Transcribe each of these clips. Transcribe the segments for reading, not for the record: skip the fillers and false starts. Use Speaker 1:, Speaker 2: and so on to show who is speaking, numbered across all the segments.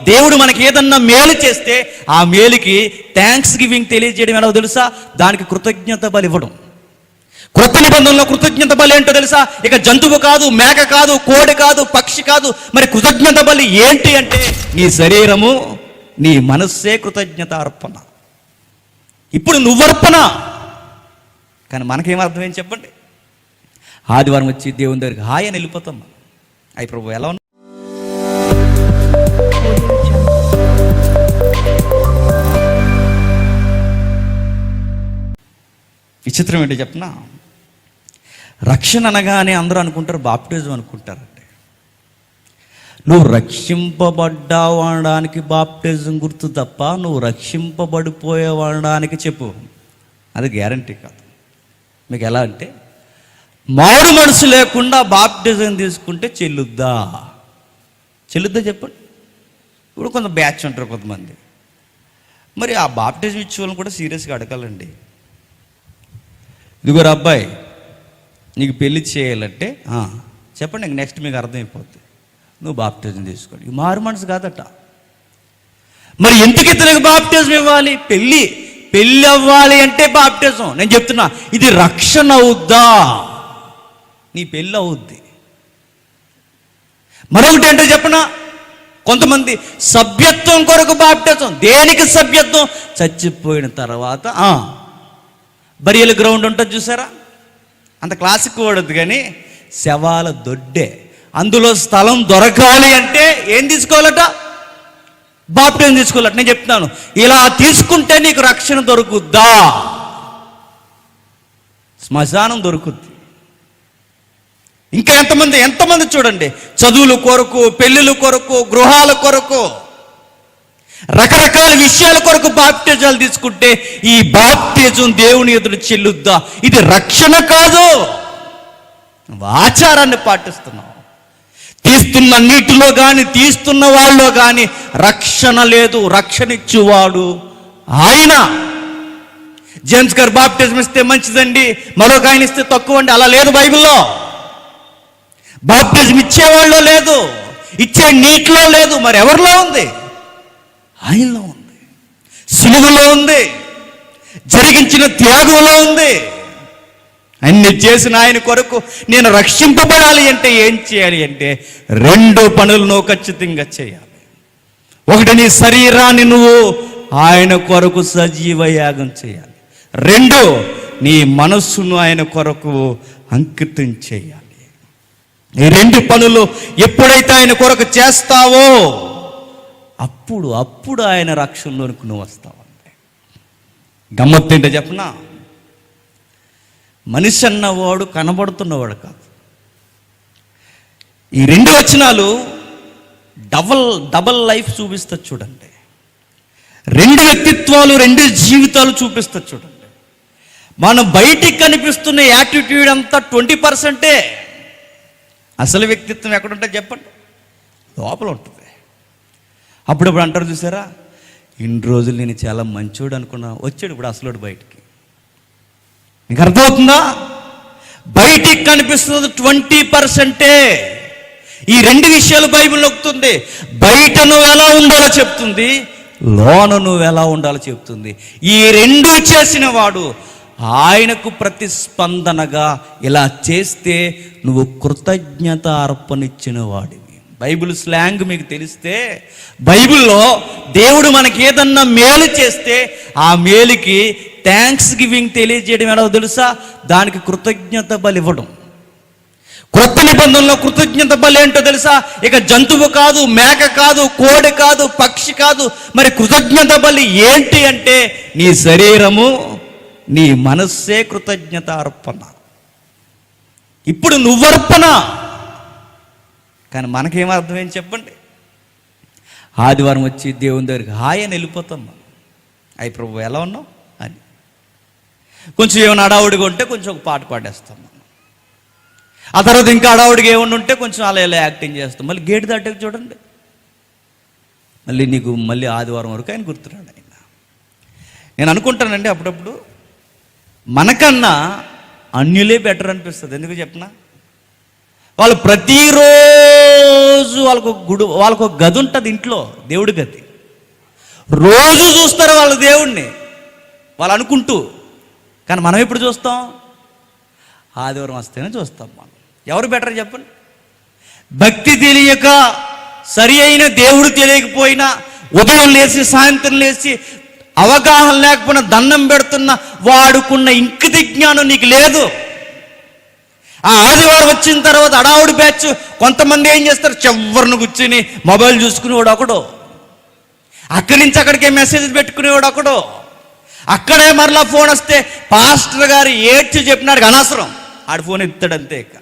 Speaker 1: దేవుడు మనకి ఏదన్నా మేలు చేస్తే ఆ మేలుకి థ్యాంక్స్ గివింగ్ తెలియజేయడం ఎలా తెలుసా? దానికి కృతజ్ఞత బలి ఇవ్వడం. క్రొత్త నిబంధనలో కృతజ్ఞత బలి ఏంటో తెలుసా? ఇక జంతువు కాదు, మేక కాదు, కోడి కాదు, పక్షి కాదు. మరి కృతజ్ఞత బలి ఏంటి అంటే నీ శరీరము, నీ మనస్సే కృతజ్ఞత అర్పణ. ఇప్పుడు నువ్వర్పణ, కానీ మనకేం అర్థం ఏం చెప్పండి? ఆదివారం వచ్చి దేవుని దగ్గరికి హాయ్ అని వెళ్ళిపోతాం. అయ్యి ప్రభు ఎలా ఉన్నా? విచిత్రం ఏంటో చెప్పనా? రక్షణ అనగానే అందరూ అనుకుంటారు బాప్టిజం అనుకుంటారండి. నువ్వు రక్షింపబడ్డావు అనడానికి బాప్టిజం గుర్తు తప్ప నువ్వు రక్షింపబడిపోయావు అనడానికి చెప్పు, అది గ్యారంటీ కాదు. మీకు ఎలా అంటే, మారు మనసు లేకుండా బాప్టిజం తీసుకుంటే చెల్లుద్దా చెప్పండి. ఇప్పుడు కొంత బ్యాచ్ ఉంటారు కొంతమంది, మరి ఆ బాప్టిజం ఇచ్చే వాళ్ళని కూడా సీరియస్గా అడగాలండి. ఇదిగోరు అబ్బాయి, నీకు పెళ్లి చేయాలంటే చెప్పండి, ఇంక నెక్స్ట్ మీకు అర్థమైపోద్ది. నువ్వు బాప్టిజం తీసుకోండి. మారు మనసు కాదట. మరి ఎందుకు ఇతనికి బాప్టిజం ఇవ్వాలి? పెళ్ళి అవ్వాలి అంటే బాప్టిజం. నేను చెప్తున్నా, ఇది రక్షణ అవుద్దా? నీ పెళ్ళి అవుద్ది. మరొకటి ఏంటో చెప్పనా? కొంతమంది సభ్యత్వం కొరకు బాప్టిజం. దేనికి సభ్యత్వం? చచ్చిపోయిన తర్వాత బరియల్ గ్రౌండ్ ఉంటుంది చూసారా, అంత క్లాసిక్ వాడద్దు కానీ శవాల దొడ్డే. అందులో స్థలం దొరకాలి అంటే ఏం తీసుకోవాలట? బాప్టిజం తీసుకోవాలట. నేను చెప్తున్నాను, ఇలా తీసుకుంటే నీకు రక్షణ దొరుకుద్దా? శ్మశానం దొరుకుద్ది. ఇంకా ఎంతమంది చూడండి, చదువుల కొరకు, పెళ్ళిళ్ళ కొరకు, గృహాల కొరకు, రకరకాల విషయాల కొరకు బాప్టిజాలు తీసుకుంటే ఈ బాప్టిజం దేవుని ఎదురు చెల్లుద్దా? ఇది రక్షణ కాదు. ఆచారాన్ని పాటిస్తున్నావు. తీస్తున్న నీటిలో కానీ తీస్తున్న వాళ్ళలో కానీ రక్షణ లేదు. రక్షణ ఇచ్చేవాడు ఆయన. జేమ్స్ గారు బాప్టిజం ఇస్తే మంచిదండి, మరొక ఆయన ఇస్తే తక్కువ అండి, అలా లేదు బైబిల్లో. బాప్టిజం ఇచ్చేవాళ్ళలో లేదు, ఇచ్చే నీటిలో లేదు. మరి ఎవరిలో ఉంది? ఆయనలో ఉంది, సిలువలో ఉంది, జరిగించిన త్యాగంలో ఉంది. అన్ని చేసిన ఆయన కొరకు నేను రక్షింపబడాలి అంటే ఏం చేయాలి అంటే 2 పనులను ఖచ్చితంగా చేయాలి. ఒకటి, నీ శరీరాన్ని నువ్వు ఆయన కొరకు సజీవ యాగం చేయాలి. 2, నీ మనస్సును ఆయన కొరకు అంకితం చేయాలి. ఈ 2 పనులు ఎప్పుడైతే ఆయన కొరకు చేస్తావో అప్పుడు ఆయన రక్షణలోనికి నువ్వు వస్తావంటే. గమ్మత్తు ఏంటో చెప్పనా? మనిషి అన్నవాడు కనబడుతున్నవాడు కాదు. ఈ 2 వచనాలు డబల్ లైఫ్ చూపిస్తుంది చూడండి. 2 వ్యక్తిత్వాలు, 2 జీవితాలు చూపిస్తుంది చూడండి. మనం బయటికి కనిపిస్తున్న యాటిట్యూడ్ అంతా 20%. అసలు వ్యక్తిత్వం ఎక్కడుంటుంది చెప్పండి? లోపల ఉంటుంది. అప్పుడప్పుడు అంటారు చూసారా, ఇన్ని రోజులు నేను చాలా మంచోడు అనుకున్నా, వచ్చాడు ఇప్పుడు అసలుడు బయటికి. మీకు అర్థమవుతుందా? బయటికి కనిపిస్తుంది 20%. ఈ 2 విషయాలు బైబిల్ నొక్కుతుంది. బయట నువ్వు ఎలా ఉండాలో చెప్తుంది, లోన నువ్వు ఎలా ఉండాలో చెప్తుంది. ఈ 2 చేసిన వాడు ఆయనకు ప్రతిస్పందనగా ఇలా చేస్తే నువ్వు కృతజ్ఞత అర్పణిచ్చిన వాడివి. బైబిల్ స్లాంగ్ మీకు తెలిస్తే, బైబిల్లో దేవుడు మనకి ఏదన్నా మేలు చేస్తే ఆ మేలుకి థ్యాంక్స్ గివింగ్ తెలియజేయడం ఎలా తెలుసా? దానికి కృతజ్ఞత బలి ఇవ్వడం. క్రొత్త నిబంధనలో కృతజ్ఞత బలి ఏంటో తెలుసా? ఇక జంతువు కాదు, మేక కాదు, కోడి కాదు, పక్షి కాదు. మరి కృతజ్ఞత బలి ఏంటి అంటే నీ శరీరము, నీ మనస్సే కృతజ్ఞత అర్పణ. ఇప్పుడు నువ్వర్పణ, కానీ మనకేం అర్థం ఏం చెప్పండి? ఆదివారం వచ్చి దేవుని దగ్గరికి హాయ్ అని వెళ్ళిపోతాం. అయ్యి ప్రభు ఎలా ఉన్నావు అని. కొంచెం ఏమైనా అడావుడిగా ఉంటే కొంచెం ఒక పాట పాడేస్తాం. ఆ తర్వాత ఇంకా అడావుడిగా ఏమన్నా ఉంటే కొంచెం అలా ఇలా యాక్టింగ్ చేస్తాం. మళ్ళీ గేటు దాటాక చూడండి, మళ్ళీ ఆదివారం వరకు ఆయన గుర్తున్నాడు. ఆయన నేను అనుకుంటానండి అప్పుడప్పుడు మనకన్నా అన్యులే బెటర్ అనిపిస్తుంది. ఎందుకు చెప్పనా? వాళ్ళు ప్రతిరోజు రోజు వాళ్ళకు గది ఉంటుంది ఇంట్లో, దేవుడి గది. రోజు చూస్తారు వాళ్ళు దేవుణ్ణి, వాళ్ళు అనుకుంటూ. కానీ మనం ఎప్పుడు చూస్తాం? ఆదివారం వస్తేనే చూస్తాం. మనం ఎవరు బెటర్ చెప్పండి? భక్తి తెలియక, సరి అయిన దేవుడు తెలియకపోయినా, ఉదయం లేచి సాయంత్రం లేచి అవగాహన లేకపోయినా దండం పెడుతున్న వాడుకున్న ఇంకిత జ్ఞానం నీకు లేదు. ఆ ఆదివారం వచ్చిన తర్వాత అడావుడి బ్యాచ్ కొంతమంది ఏం చేస్తారు? చివరిని కూర్చుని మొబైల్ చూసుకునేవాడు ఒకడు, అక్కడి నుంచి అక్కడికే మెసేజ్ పెట్టుకునేవాడు ఒకడు, అక్కడే మరలా ఫోన్ వస్తే పాస్టర్ గారు ఏడ్చి చెప్పినాడు అనవసరం, ఆడు ఫోన్ ఎత్తాడంతే. ఇక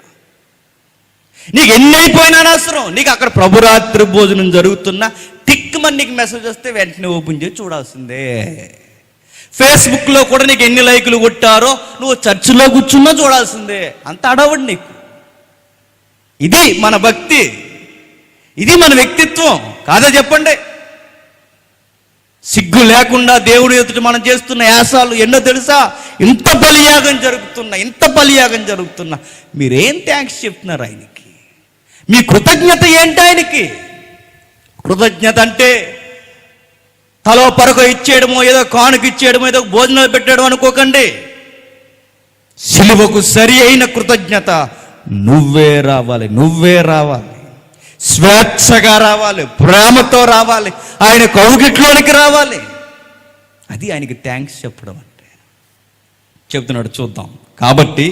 Speaker 1: నీకు ఎన్ని అయిపోయినా అనవసరం, నీకు అక్కడ ప్రభురాత్రి భోజనం జరుగుతున్నా టిక్మని నీకు మెసేజ్ వస్తే వెంటనే ఓపెన్ చేసి చూడాల్సిందే. ఫేస్బుక్లో కూడా నీకు ఎన్ని లైకులు కొట్టారో నువ్వు చర్చిలో కూర్చున్నా చూడాల్సిందే. అంత అడవడు నీకు. ఇది మన భక్తి, ఇది మన వ్యక్తిత్వం కాదా చెప్పండి? సిగ్గు లేకుండా దేవుడి ఎదుట మనం చేస్తున్న యాసాలు ఎన్నో తెలుసా? ఇంత బలియాగం జరుగుతున్నా మీరేం థ్యాంక్స్ చెప్తున్నారు ఆయనకి? మీ కృతజ్ఞత ఏంటి ఆయనకి? కృతజ్ఞత అంటే తలో పరక ఇచ్చేయడమో, ఏదో కానుక ఇచ్చేయడమో, ఏదో భోజనాలు పెట్టడం అనుకోకండి. సిలువకు సరి అయిన కృతజ్ఞత నువ్వే రావాలి, స్వేచ్ఛగా రావాలి, ప్రేమతో రావాలి, ఆయన కౌగిట్లోనికి రావాలి. అది ఆయనకి థ్యాంక్స్ చెప్పడం అంటే. చెప్తున్నాడు, చూద్దాం. కాబట్టి